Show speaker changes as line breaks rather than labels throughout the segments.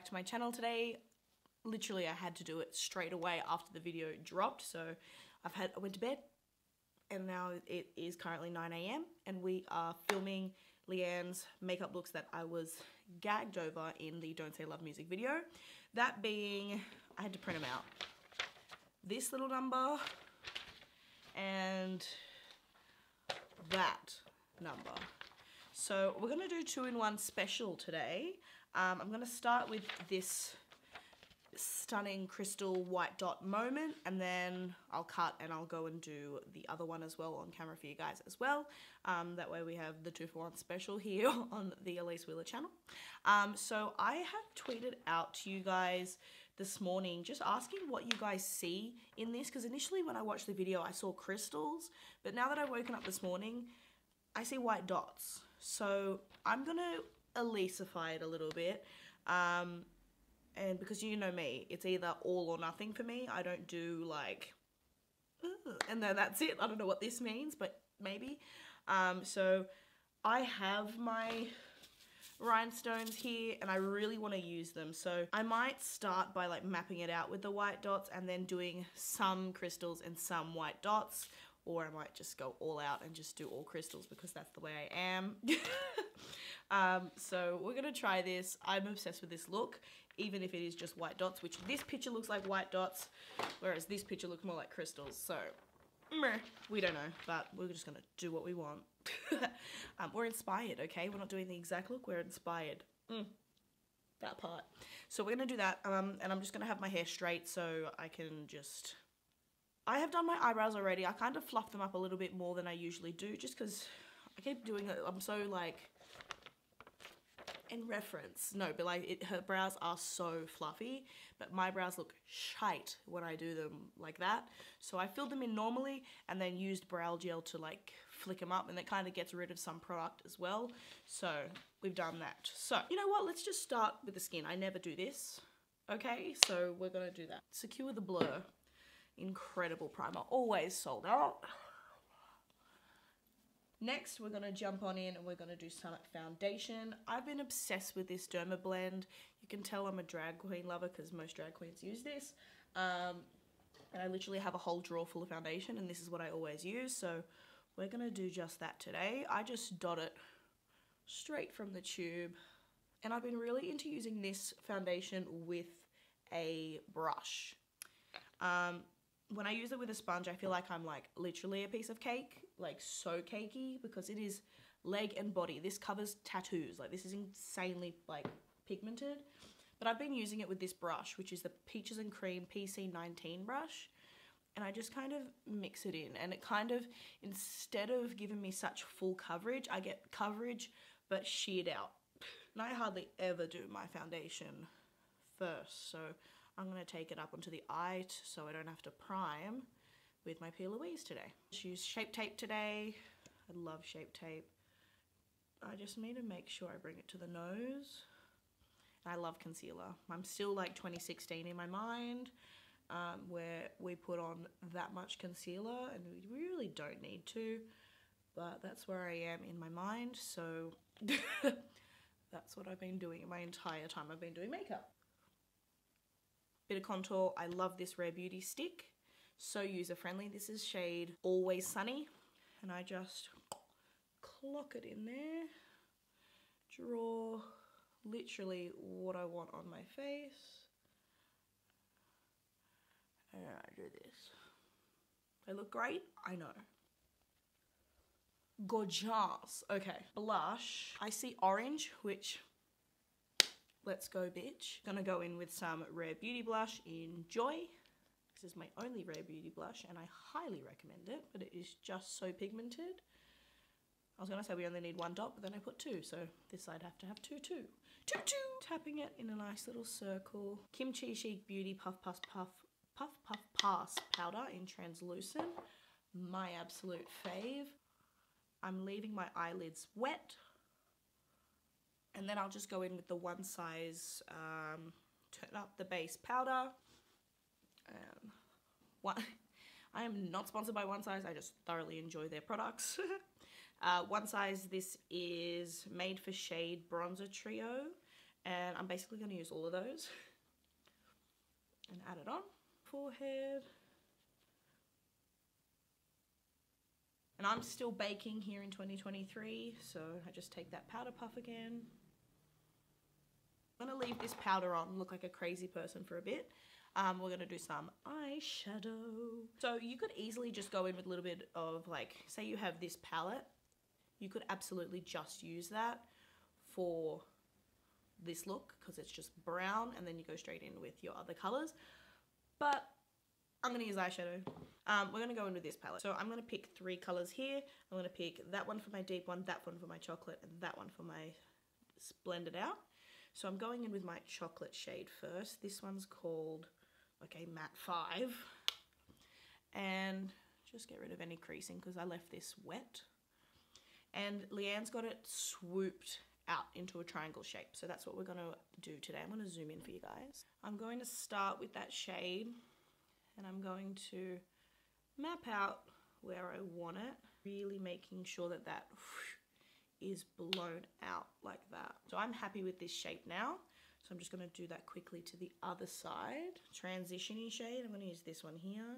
to my channel today. Literally, I had to do it straight away after the video dropped, so I went to bed, and now it is currently 9 AM, and we are filming Leigh-Anne's makeup looks that I was gagged over in the Don't Say Love music video. That being, I had to print them out. This little number, and that number. So we're gonna do 2-in-1 special today. I'm gonna start with this stunning crystal white dot moment, and then I'll cut and I'll go and do the other one as well on camera for you guys as well. That way we have the 2-for-1 special here on the Elise channel. So I have tweeted out to you guys this morning just asking what you guys see in this, because initially when I watched the video I saw crystals, but now that I've woken up this morning I see white dots. So I'm gonna Eliseify it a little bit, and because you know me, it's either all or nothing for me. I don't do like, and then that's it. I don't know what this means, but maybe. So I have my rhinestones here and I really want to use them, so I might start by like mapping it out with the white dots and then doing some crystals and some white dots, or I might just go all out and just do all crystals because that's the way I am. So we're gonna try this. I'm obsessed with this look, even if it is just white dots, which this picture looks like white dots, whereas this picture looks more like crystals. So we don't know, but we're just gonna do what we want. We're inspired, okay? We're not doing the exact look, we're inspired. That part. So we're gonna do that, and I'm just gonna have my hair straight so I can just... I have done my eyebrows already. I kind of fluff them up a little bit more than I usually do, just because I keep doing it. I'm so like... in reference. No, but like her brows are so fluffy, but my brows look shite when I do them like that. So I filled them in normally and then used brow gel to like flick them up, and that kind of gets rid of some product as well. So we've done that. So you know what, let's just start with the skin. I never do this. Okay, so we're gonna do that. Secure the Blur. Incredible primer, always sold out. Next, we're going to jump on in and we're going to do some foundation. I've been obsessed with this Derma blend. You can tell I'm a drag queen lover because most drag queens use this. And I literally have a whole drawer full of foundation, and this is what I always use. So we're going to do just that today. I just dot it straight from the tube. And I've been really into using this foundation with a brush. When I use it with a sponge, I feel like I'm like literally a piece of cake, like so cakey, because it is leg and body. This covers tattoos. Like this is insanely like pigmented, but I've been using it with this brush, which is the Peaches and Cream PC19 brush, and I just kind of mix it in, and it kind of, instead of giving me such full coverage, I get coverage but sheared out. And I hardly ever do my foundation first, so I'm going to take it up onto the eye so I don't have to prime with my P. Louise today. Just use Shape Tape today. I love Shape Tape. I just need to make sure I bring it to the nose. I love concealer. I'm still like 2016 in my mind, where we put on that much concealer and we really don't need to, but that's where I am in my mind, so that's what I've been doing my entire time I've been doing makeup. Bit of contour. I love this Rare Beauty stick. So user-friendly. This is shade Always Sunny. And I just clock it in there. Draw literally what I want on my face. And I do this. They look great? I know. Gorgeous. Okay. Blush. I see orange, which... let's go, bitch. Gonna go in with some Rare Beauty blush in Joy. This is my only Rare Beauty blush and I highly recommend it, but it is just so pigmented. I was gonna say we only need 1 dot, but then I put 2, so this side have to have 2. Tapping it in a nice little circle. Kimchi Chic Beauty Puff Pass powder in translucent. My absolute fave. I'm leaving my eyelids wet. And then I'll just go in with the One Size Turn Up the Base powder. I am not sponsored by One Size, I just thoroughly enjoy their products. One Size, this is Made for Shade Bronzer Trio, And I'm basically going to use all of those and add it on. Forehead. And I'm still baking here in 2023, so I just take that powder puff again. I'm going to leave this powder on, look like a crazy person for a bit. We're going to do some eyeshadow. So you could easily just go in with a little bit of, like, say you have this palette. You could absolutely just use that for this look because it's just brown, and then you go straight in with your other colors. But I'm going to use eyeshadow. We're going to go in with this palette. So I'm going to pick 3 colors here. I'm going to pick that one for my deep one, that one for my chocolate, and that one for my blended out. So I'm going in with my chocolate shade first. This one's called, okay, Matte 5. And just get rid of any creasing because I left this wet. And Leigh-Anne's got it swooped out into a triangle shape. So that's what we're going to do today. I'm going to zoom in for you guys. I'm going to start with that shade and I'm going to map out where I want it, really making sure that that is blown out like that. So I'm happy with this shape now. So I'm just going to do that quickly to the other side. Transition-y shade. I'm going to use this one here.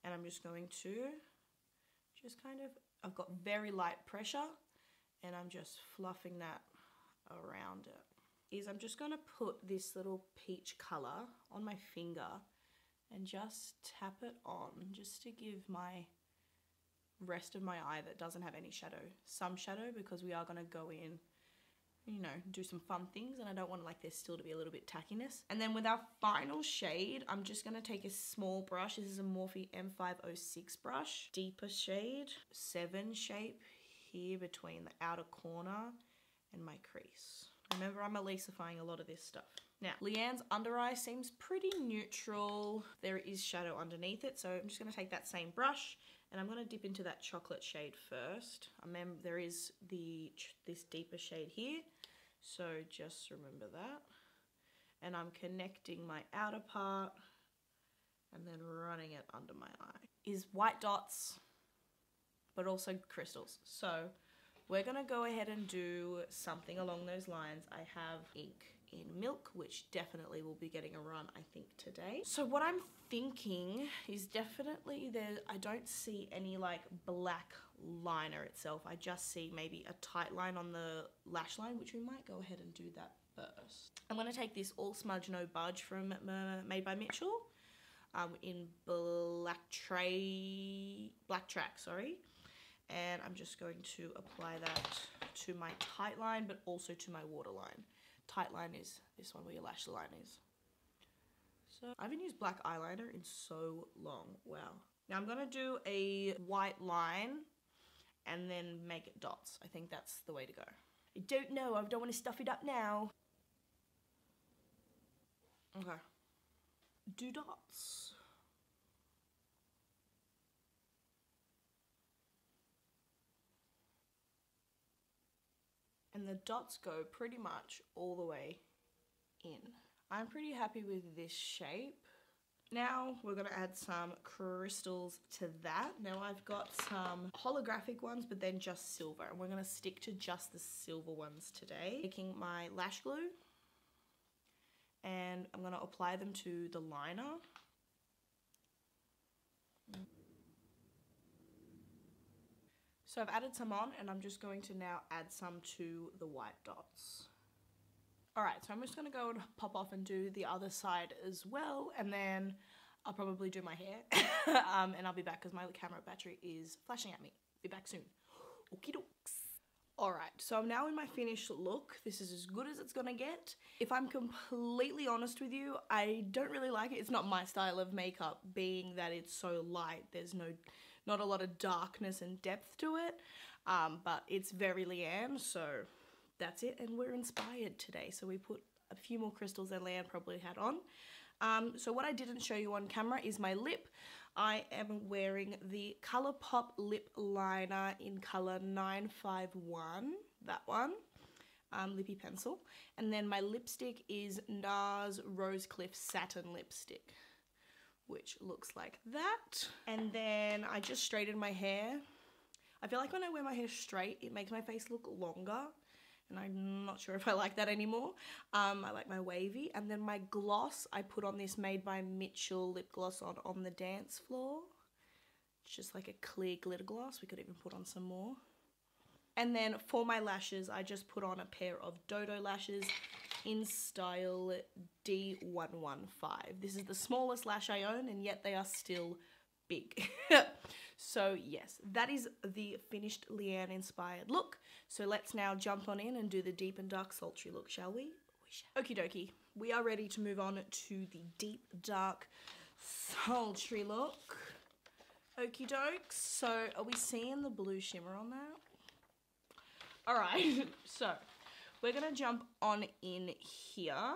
And I'm just going to just kind of, I've got very light pressure and I'm just fluffing that around it. I'm just going to put this little peach color on my finger and just tap it on just to give my rest of my eye that doesn't have any shadow some shadow, because we are going to go in, you know, do some fun things and I don't want like there still to be a little bit tackiness. And then with our final shade, I'm just going to take a small brush. This is a Morphe M506 brush, deeper shade, 7 shape here between the outer corner and my crease. Remember, I'm Elise-ifying a lot of this stuff. Now, Leigh-Anne's under eye seems pretty neutral. There is shadow underneath it, so I'm just going to take that same brush and I'm going to dip into that chocolate shade first. Remember, there is this deeper shade here, so just remember that. And I'm connecting my outer part and then running it under my eye. Is white dots, but also crystals. So we're going to go ahead and do something along those lines. I have ink in Milk, which definitely will be getting a run, I think, today. So what I'm thinking is definitely I don't see any like black liner itself. I just see maybe a tight line on the lash line, which we might go ahead and do that first. I'm going to take this All Smudge No Budge from Made by Mitchell in Black Track, sorry. And I'm just going to apply that to my tight line, but also to my waterline. Tight line is this one where your lash line is. So I haven't used black eyeliner in so long. Wow. Now I'm going to do a white line and then make it dots. I think that's the way to go. I don't know. I don't want to stuff it up now. Okay. Do dots. And the dots go pretty much all the way in. I'm pretty happy with this shape. Now we're going to add some crystals to that. Now I've got some holographic ones, but then just silver. And we're going to stick to just the silver ones today. Taking my lash glue and I'm going to apply them to the liner. So I've added some on and I'm just going to now add some to the white dots. Alright, so I'm just going to go and pop off and do the other side as well, and then I'll probably do my hair and I'll be back because my camera battery is flashing at me. Be back soon. Okie dokes. Alright, so I'm now in my finished look. This is as good as it's gonna get. If I'm completely honest with you, I don't really like it. It's not my style of makeup, being that it's so light. There's not a lot of darkness and depth to it, but it's very Leigh-Anne, so that's it. And we're inspired today, so we put a few more crystals than Leigh-Anne probably had on. So what I didn't show you on camera is my lip. I am wearing the ColourPop lip liner in color 951, that one, lippy pencil. And then my lipstick is NARS Rose Cliff Satin Lipstick, which looks like that. And then I just straightened my hair. I feel like when I wear my hair straight, it makes my face look longer. and I'm not sure if I like that anymore. I like my wavy. And then my gloss, I put on this Made by Mitchell lip gloss on the dance floor. It's just like a clear glitter gloss. We could even put on some more. And then for my lashes, I just put on a pair of DODO lashes in style D115. This is the smallest lash I own, and yet they are still big. So yes, that is the finished Leigh-Anne inspired look. So let's now jump on in and do the deep and dark sultry look, shall we? Okie dokie, we are ready to move on to the deep, dark, sultry look. Okie dokes, so are we seeing the blue shimmer on that? Alright, so we're going to jump on in here.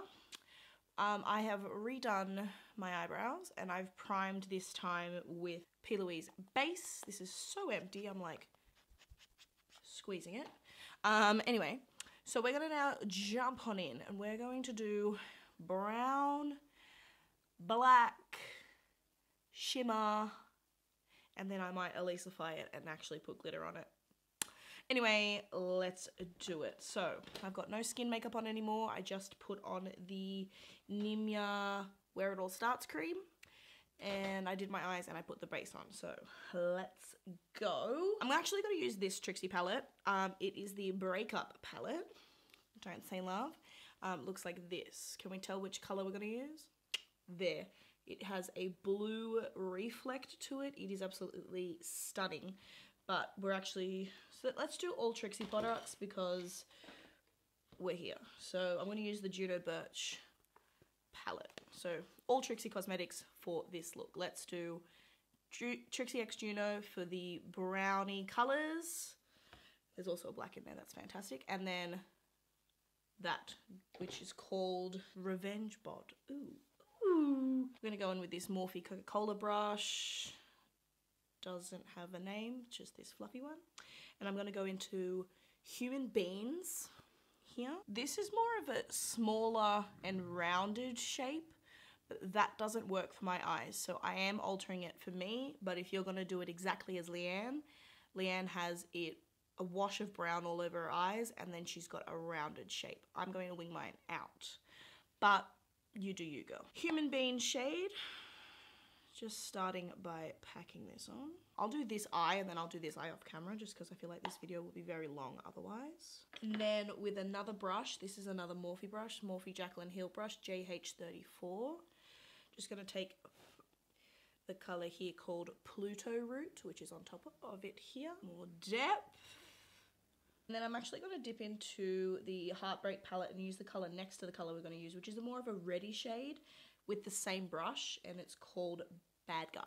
I have redone my eyebrows and I've primed this time with P. Louise base. This is so empty, I'm like squeezing it. Anyway, so we're going to now jump on in and we're going to do brown, black, shimmer, and then I might Elisify it and actually put glitter on it. Anyway, let's do it. So, I've got no skin makeup on anymore. I just put on the Nimya Where It All Starts cream. And I did my eyes and I put the base on. So, let's go. I'm actually going to use this Trixie palette. It is the Breakup palette. Don't say love. Looks like this. Can we tell which color we're going to use? There. It has a blue reflect to it. It is absolutely stunning. But we're actually... So let's do all Trixie products because we're here. So I'm going to use the Juno Birch palette. So all Trixie Cosmetics for this look. Let's do Trixie X Juno for the brownie colours. There's also a black in there. That's fantastic. And then that, which is called Revenge Bod. Ooh. Ooh. I'm going to go in with this Morphe Coca-Cola brush. Doesn't have a name, just this fluffy one. And I'm going to go into Human Beans here. This is more of a smaller and rounded shape, but that doesn't work for my eyes. So I am altering it for me, but if you're going to do it exactly as Leigh-Anne, Leigh-Anne has it a wash of brown all over her eyes, and then she's got a rounded shape. I'm going to wing mine out, but you do you, girl. Human Bean shade. Just starting by packing this on. I'll do this eye and then I'll do this eye off camera just because I feel like this video will be very long otherwise. And then with another brush, this is another Morphe brush, Morphe Jaclyn Hill brush, JH34. Just going to take the colour here called Pluto Root, which is on top of it here. More depth. And then I'm actually going to dip into the Heartbreak palette and use the colour next to the colour we're going to use, which is a more of a reddy shade with the same brush, and it's called Bad Guy.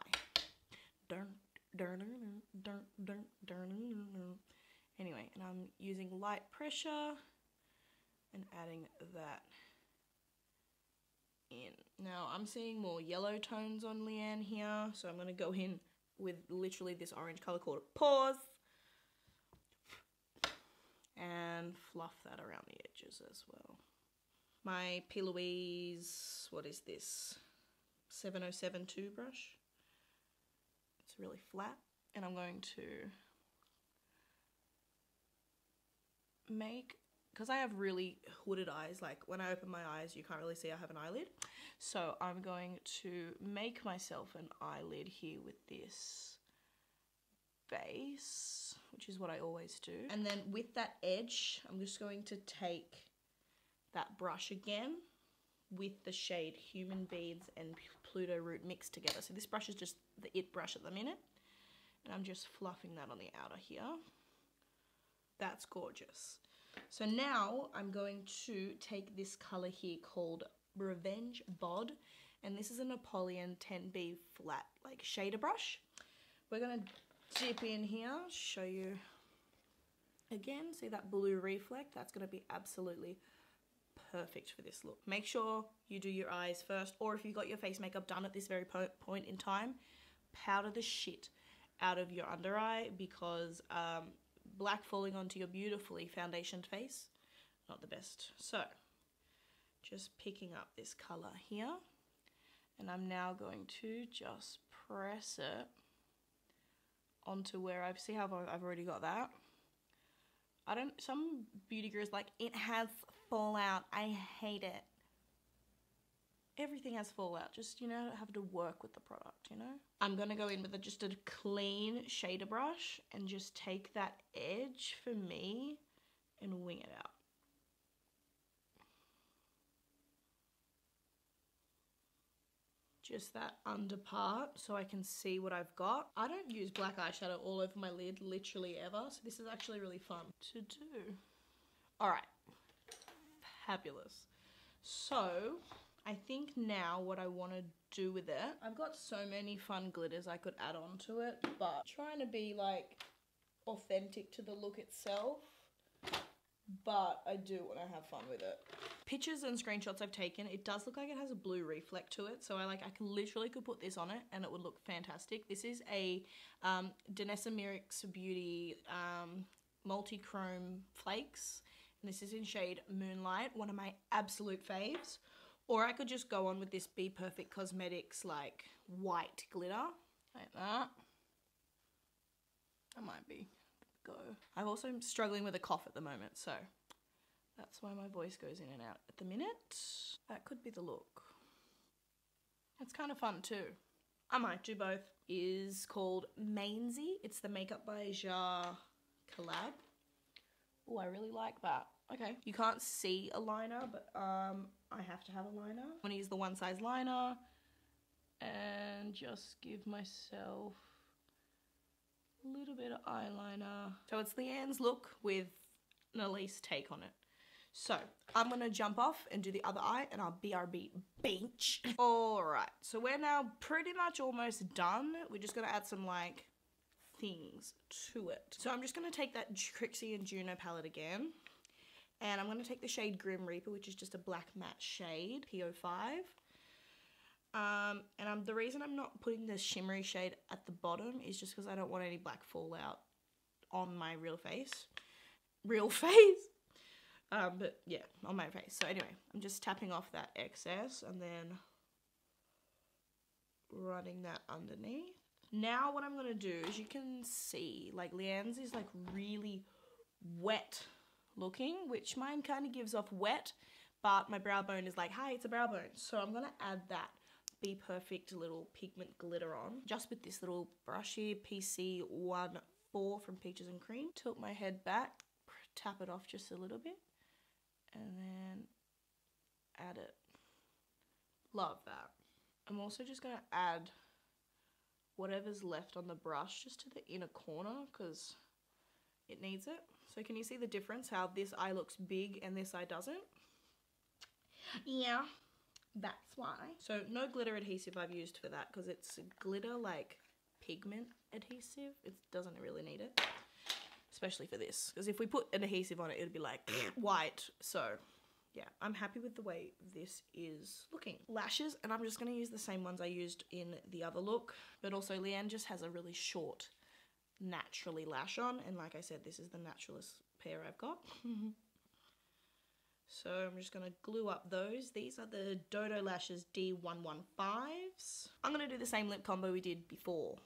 Anyway, and I'm using light pressure and adding that in. Now, I'm seeing more yellow tones on Leigh-Anne here, so I'm going to go in with literally this orange colour called Pause. And fluff that around the edges as well. My P. Louise, what is this? 7072 brush. It's really flat. And I'm going to make, because I have really hooded eyes, like when I open my eyes you can't really see I have an eyelid. So I'm going to make myself an eyelid here with this base, which is what I always do. And then with that edge, I'm just going to take that brush again with the shade Human Beans and Pluto Root mixed together. So this brush is just the It brush at the minute. And I'm just fluffing that on the outer here. That's gorgeous. So now I'm going to take this colour here called Revenge Bod. And this is a Napoleon 10B flat, like shader brush. We're going to dip in here, show you again. See that blue reflect? That's going to be absolutely perfect for this look. Make sure you do your eyes first, or if you've got your face makeup done at this very point in time, powder the shit out of your under eye, because black falling onto your beautifully foundationed face, not the best. So just picking up this color here, and I'm now going to just press it onto where I see how I've already got that. Some beauty gurus like, it has fallout. I hate it. Everything has fallout. Just, you know, have to work with the product, you know? I'm going to go in with just a clean shader brush and just take that edge for me and wing it out. Just that under part so I can see what I've got. I don't use black eyeshadow all over my lid literally ever, so this is actually really fun to do. Alright, fabulous. So I think now what I want to do with it, I've got so many fun glitters I could add on to it, but trying to be like authentic to the look itself, but I do want to have fun with it. Pictures and screenshots I've taken, it does look like it has a blue reflect to it, so I literally could put this on it and it would look fantastic. This is a Danessa Myricks Beauty multi-chrome flakes, and this is in shade Moonlight, one of my absolute faves. Or I could just go on with this Be Perfect Cosmetics like white glitter, like that. That might be go. I'm also struggling with a cough at the moment, so that's why my voice goes in and out at the minute. That could be the look. It's kind of fun too. I might do both. Is called Mainsy. It's the Makeup by Jar collab. Oh, I really like that. Okay, you can't see a liner, but I have to have a liner. I'm gonna use the one size liner and just give myself a little bit of eyeliner. So it's Leigh-Anne's look with an Elise take on it. So I'm gonna jump off and do the other eye and I'll BRB bench. All right, so we're now pretty much almost done. We're just gonna add some like things to it. So I'm just gonna take that Trixie and Juno palette again. And I'm going to take the shade Grim Reaper, which is just a black matte shade, PO5. And the reason I'm not putting the shimmery shade at the bottom is just because I don't want any black fallout on my real face. Real face? But yeah, on my face. So anyway, I'm just tapping off that excess and then running that underneath. Now what I'm going to do is, you can see, like Leigh-Anne's is like really wet looking, which mine kind of gives off wet, but my brow bone is like, hi, it's a brow bone. So I'm gonna add that Be Perfect little pigment glitter on, just with this little brush here, PC14 from Peaches and Cream. Tilt my head back, tap it off just a little bit, and then add it. Love that. I'm also just gonna add whatever's left on the brush just to the inner corner because it needs it. So can you see the difference, how this eye looks big and this eye doesn't? Yeah, that's why. So no glitter adhesive I've used for that because it's glitter like pigment adhesive. It doesn't really need it, especially for this. Because if we put an adhesive on it, it'd be like white. So yeah, I'm happy with the way this is looking. Lashes, and I'm just going to use the same ones I used in the other look. But also Leigh-Anne just has a really short naturally lash on, and like I said, this is the naturalist pair I've got. So I'm just going to glue up those. These are the DODO Lashes D115s. I'm going to do the same lip combo we did before.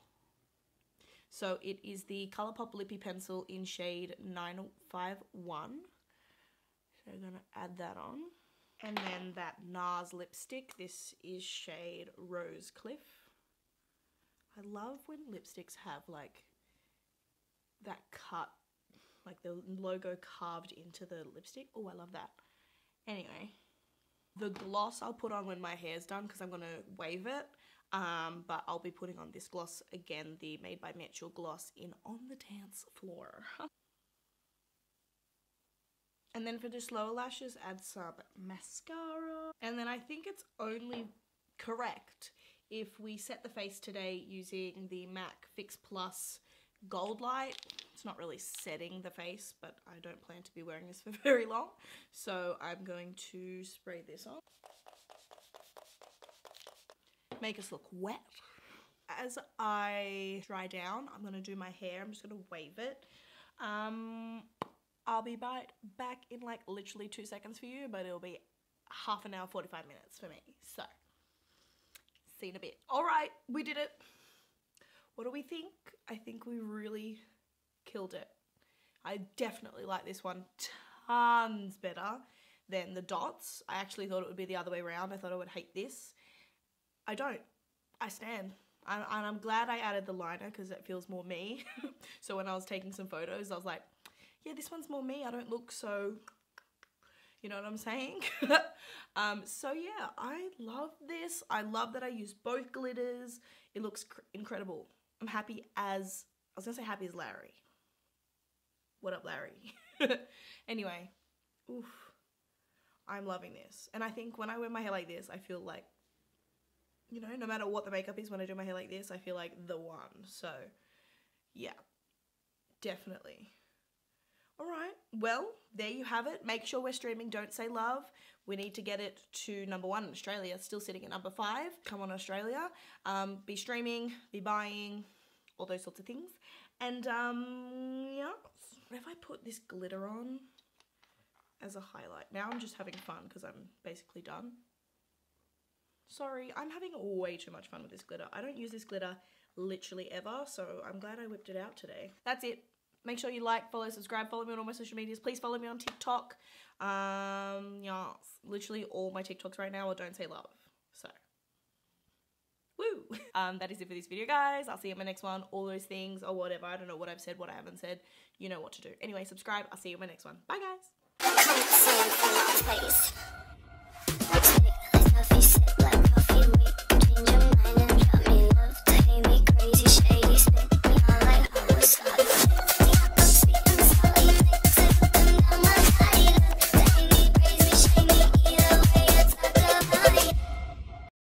So it is the Colourpop Lippy Pencil in shade 951. So I'm going to add that on. And then that NARS lipstick. This is shade Rose Cliff. I love when lipsticks have like that cut, like the logo carved into the lipstick. Oh, I love that. Anyway, the gloss I'll put on when my hair's done because I'm going to wave it. But I'll be putting on this gloss again, the Made by Mitchell gloss in On the Dance Floor. And then for just lower lashes, add some mascara. And then I think it's only correct if we set the face today using the MAC Fix Plus Gold Light. It's not really setting the face, but I don't plan to be wearing this for very long. So I'm going to spray this on. Make us look wet. As I dry down, I'm going to do my hair. I'm just going to wave it. I'll be back in like literally 2 seconds for you, but it'll be half an hour, 45 minutes for me. So, see you in a bit. All right, we did it. What do we think? I think we really killed it. I definitely like this one tons better than the dots. I actually thought it would be the other way around. I thought I would hate this. I don't. I stand. And I'm glad I added the liner because it feels more me. So when I was taking some photos, I was like, yeah, this one's more me. I don't look so, you know what I'm saying? So yeah, I love this. I love that I used both glitters. It looks incredible. I'm happy as, I was gonna say happy as Larry. What up, Larry? Anyway, oof, I'm loving this. And I think when I wear my hair like this, I feel like, you know, no matter what the makeup is, when I do my hair like this, I feel like the one. So yeah, definitely. All right, well, there you have it. Make sure we're streaming Don't Say Love. We need to get it to #1 in Australia. It's still sitting at #5. Come on, Australia. Be streaming, be buying, all those sorts of things. And yeah, what if I put this glitter on as a highlight? Now I'm just having fun because I'm basically done. Sorry, I'm having way too much fun with this glitter. I don't use this glitter literally ever, so I'm glad I whipped it out today. That's it. Make sure you like, follow, subscribe, follow me on all my social medias. Please follow me on TikTok. Yeah, literally all my TikToks right now are Don't Say Love. So, woo! That is it for this video, guys. I'll see you in my next one. All those things or whatever. I don't know what I've said, what I haven't said. You know what to do. Anyway, subscribe. I'll see you in my next one. Bye, guys.